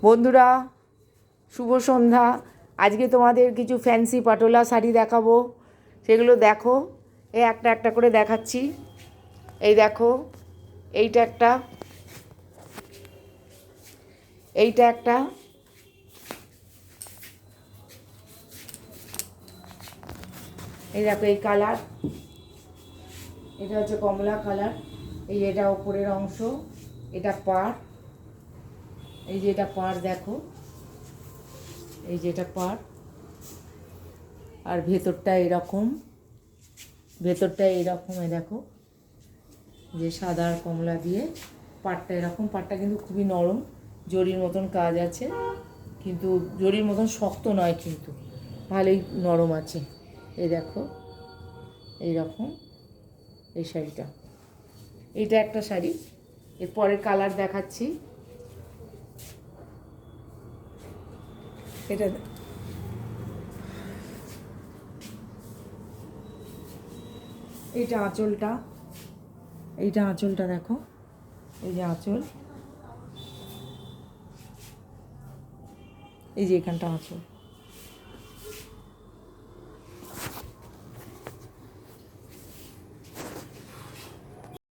বন্ধুরা শুভ সন্ধ্যা। আজকে তোমাদের কিছু ফ্যান্সি পাটোলা শাড়ি দেখাবো, সেগুলো দেখো। এই একটা একটা করে দেখাচ্ছি। এই দেখো, এইটা একটা, এইটা একটা, এই দেখো এই কালার, এটা হচ্ছে কমলা কালার। এই এটা ওপরের অংশ, এটা পাড়, এই যে এটা পাড় দেখো, এই যে এটা পাড়, আর ভেতরটা এরকম, ভেতরটা এইরকম। এই দেখো যে সাদা আর কমলা দিয়ে পাড়টা এরকম। পাড়টা কিন্তু খুবই নরম, জরির মতন কাজ আছে, কিন্তু জরির মতন শক্ত নয়, কিন্তু ভালোই নরম আছে। এই দেখো এইরকম এই শাড়িটা, এটা একটা শাড়ি। এর পরের কালার দেখাচ্ছি। এটা এইটা আঁচলটা, এইটা আঁচলটা দেখো, এই যে আঁচল, এই যে এখানটা আঁচল।